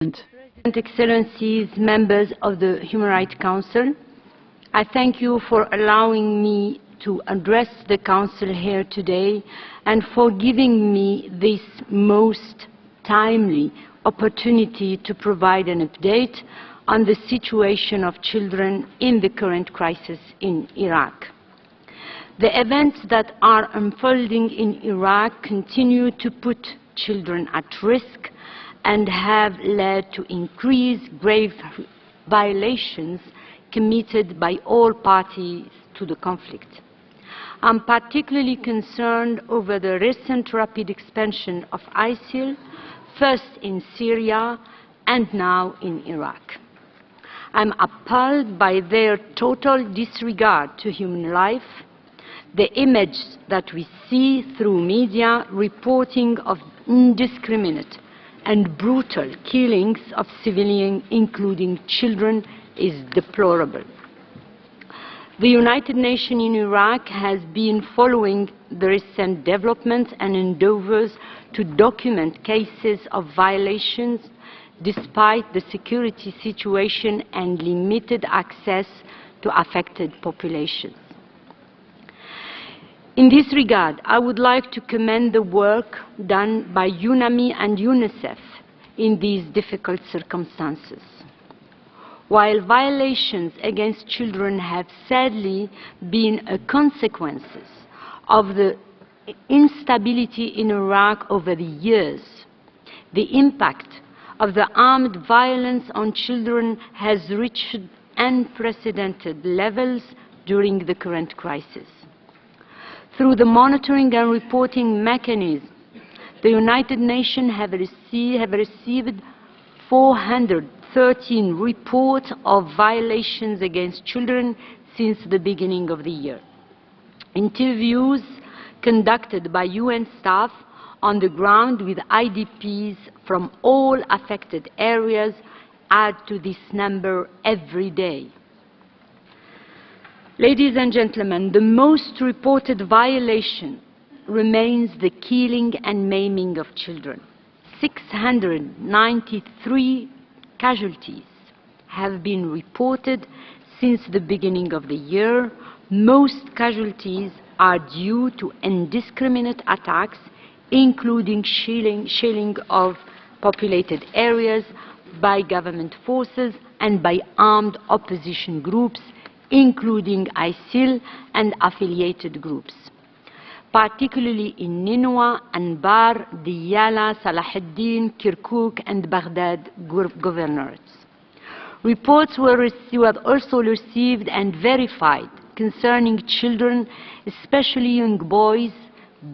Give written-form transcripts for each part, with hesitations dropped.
President, Excellencies, members of the Human Rights Council, I thank you for allowing me to address the Council here today and for giving me this most timely opportunity to provide an update on the situation of children in the current crisis in Iraq. The events that are unfolding in Iraq continue to put children at risk and have led to increased grave violations committed by all parties to the conflict. I'm particularly concerned over the recent rapid expansion of ISIL, first in Syria and now in Iraq. I'm appalled by their total disregard to human life, the image that we see through media reporting of indiscriminate and brutal killings of civilians, including children, is deplorable. The United Nations in Iraq has been following the recent developments and endeavors to document cases of violations despite the security situation and limited access to affected populations. In this regard, I would like to commend the work done by UNAMI and UNICEF in these difficult circumstances. While violations against children have sadly been a consequence of the instability in Iraq over the years, the impact of the armed violence on children has reached unprecedented levels during the current crisis. Through the monitoring and reporting mechanism, the United Nations have received 413 reports of violations against children since the beginning of the year. Interviews conducted by UN staff on the ground with IDPs from all affected areas add to this number every day. Ladies and gentlemen, the most reported violation remains the killing and maiming of children. 693 casualties have been reported since the beginning of the year. Most casualties are due to indiscriminate attacks, including shelling of populated areas by government forces and by armed opposition groups, including ISIL and affiliated groups, particularly in Ninwa, Anbar, Diyala, Salahuddin, Kirkuk, and Baghdad governorates. Reports were also received and verified concerning children, especially young boys,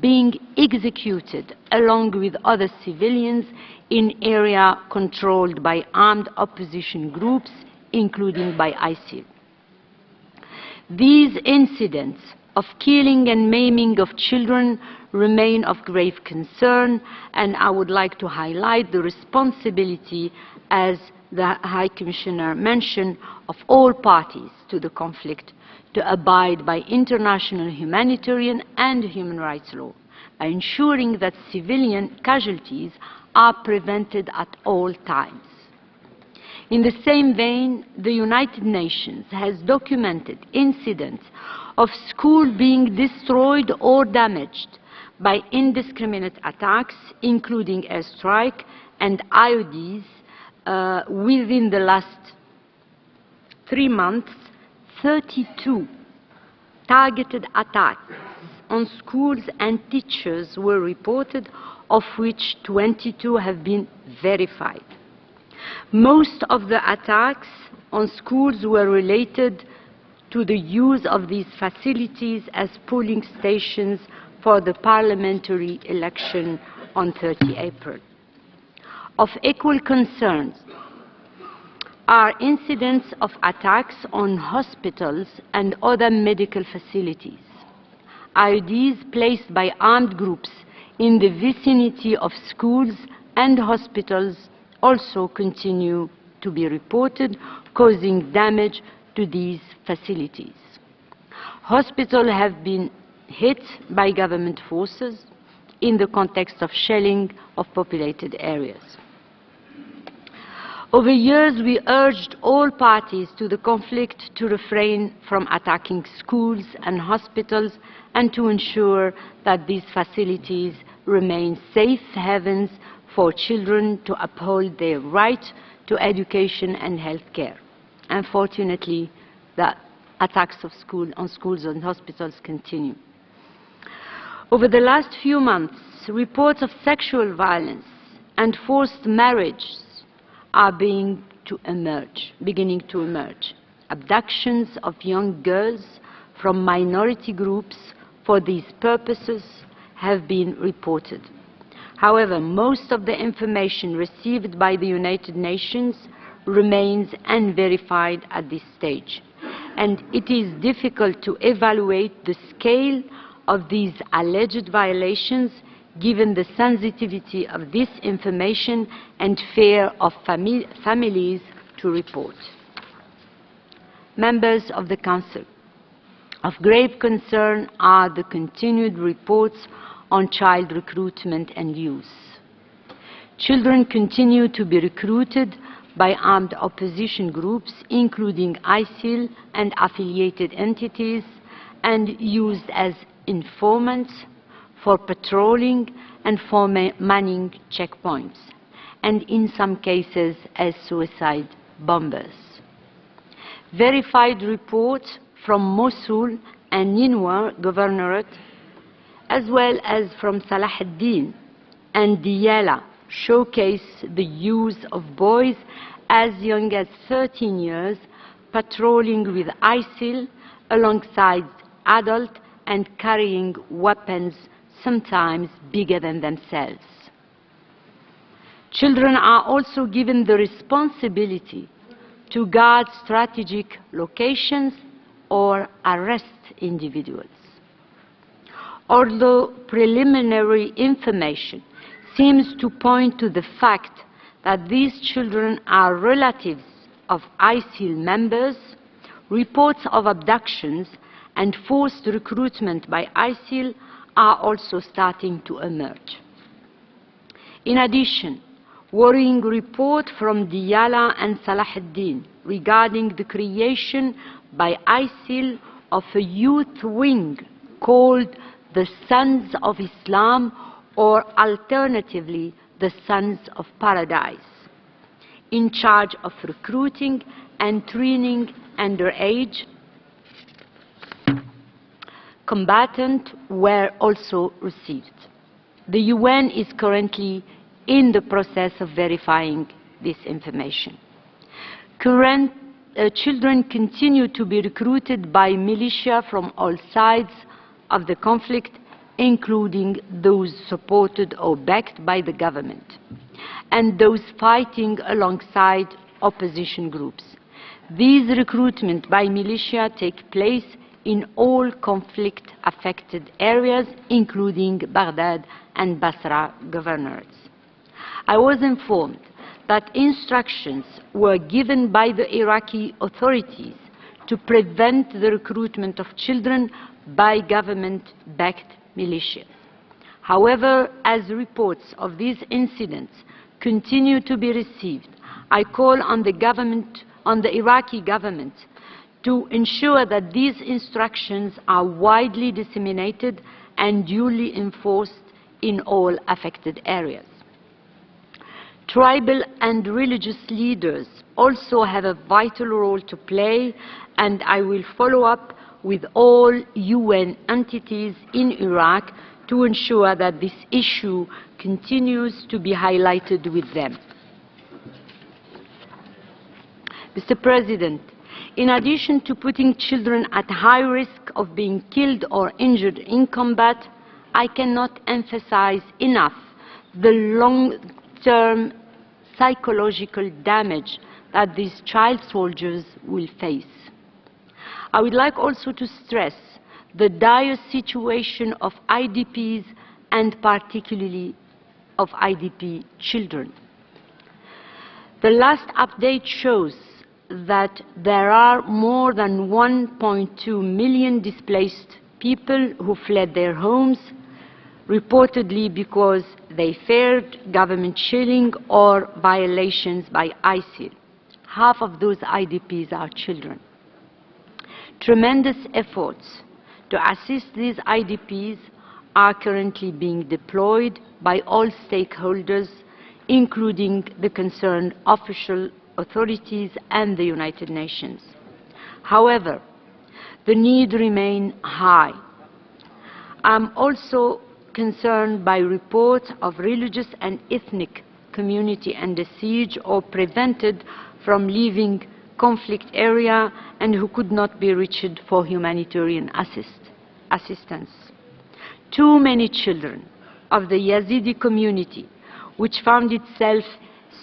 being executed along with other civilians in areas controlled by armed opposition groups, including by ISIL. These incidents of killing and maiming of children remain of grave concern, and I would like to highlight the responsibility, as the High Commissioner mentioned, of all parties to the conflict to abide by international humanitarian and human rights law by ensuring that civilian casualties are prevented at all times. In the same vein, the United Nations has documented incidents of schools being destroyed or damaged by indiscriminate attacks, including airstrike and IEDs. Within the last 3 months, 32 targeted attacks on schools and teachers were reported, of which 22 have been verified. Most of the attacks on schools were related to the use of these facilities as polling stations for the parliamentary election on 30 April. Of equal concern are incidents of attacks on hospitals and other medical facilities. IEDs placed by armed groups in the vicinity of schools and hospitals also continue to be reported, causing damage to these facilities. Hospitals have been hit by government forces in the context of shelling of populated areas. Over years, we urged all parties to the conflict to refrain from attacking schools and hospitals and to ensure that these facilities remain safe havens for children to uphold their right to education and health care. Unfortunately, the attacks on schools and hospitals continue. Over the last few months, reports of sexual violence and forced marriages are beginning to emerge. Abductions of young girls from minority groups for these purposes have been reported. However, most of the information received by the United Nations remains unverified at this stage, and it is difficult to evaluate the scale of these alleged violations given the sensitivity of this information and fear of families to report. Members of the Council, of grave concern are the continued reports on child recruitment and use. Children continue to be recruited by armed opposition groups, including ISIL and affiliated entities, and used as informants for patrolling and for manning checkpoints, and in some cases as suicide bombers. Verified reports from Mosul and Ninwa Governorate, as well as from Salah ad-Din and Diyala, showcase the use of boys as young as 13 years patrolling with ISIL alongside adults and carrying weapons sometimes bigger than themselves. Children are also given the responsibility to guard strategic locations or arrest individuals. Although preliminary information seems to point to the fact that these children are relatives of ISIL members, reports of abductions and forced recruitment by ISIL are also starting to emerge. In addition, worrying report from Diyala and Salah ad-Din regarding the creation by ISIL of a youth wing called the Sons of Islam, or alternatively the Sons of Paradise, in charge of recruiting and training underage combatants, were also received. The UN is currently in the process of verifying this information. Children continue to be recruited by militia from all sides of the conflict, including those supported or backed by the government, and those fighting alongside opposition groups. These recruitment by militia take place in all conflict-affected areas, including Baghdad and Basra governorates. I was informed that instructions were given by the Iraqi authorities to prevent the recruitment of children by government-backed militias. However, as reports of these incidents continue to be received, I call on the Iraqi government to ensure that these instructions are widely disseminated and duly enforced in all affected areas. Tribal and religious leaders also have a vital role to play, and I will follow up with all UN entities in Iraq to ensure that this issue continues to be highlighted with them. Mr. President, in addition to putting children at high risk of being killed or injured in combat, I cannot emphasize enough the long-term psychological damage that these child soldiers will face. I would like also to stress the dire situation of IDPs and particularly of IDP children. The last update shows that there are more than 1.2 million displaced people who fled their homes, reportedly because they feared government shelling or violations by ISIL. Half of those IDPs are children. Tremendous efforts to assist these IDPs are currently being deployed by all stakeholders, including the concerned official authorities and the United Nations. However, the need remains high. I'm also concerned by reports of religious and ethnic community under siege or prevented from leaving conflict area and who could not be reached for humanitarian assistance. Too many children of the Yazidi community, which found itself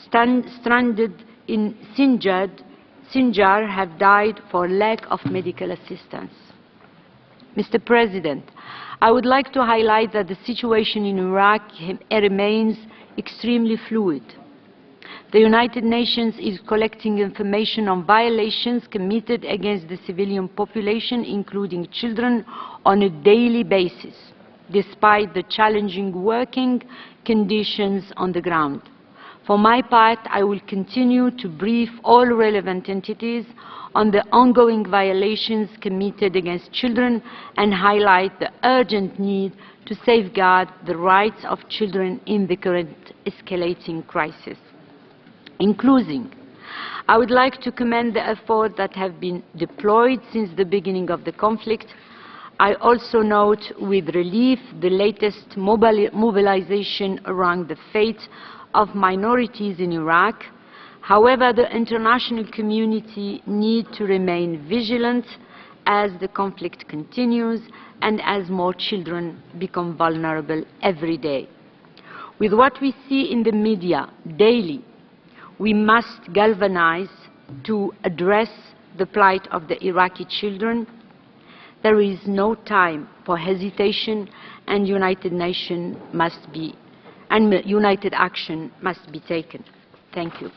stranded in Sinjar, have died for lack of medical assistance. Mr. President, I would like to highlight that the situation in Iraq remains extremely fluid. The United Nations is collecting information on violations committed against the civilian population, including children, on a daily basis, despite the challenging working conditions on the ground. For my part, I will continue to brief all relevant entities on the ongoing violations committed against children and highlight the urgent need to safeguard the rights of children in the current escalating crisis. In closing, I would like to commend the efforts that have been deployed since the beginning of the conflict. I also note with relief the latest mobilization around the fate of minorities in Iraq. However, the international community needs to remain vigilant as the conflict continues and as more children become vulnerable every day. With what we see in the media daily, we must galvanize to address the plight of the Iraqi children. There is no time for hesitation, and united action must be taken. Thank you.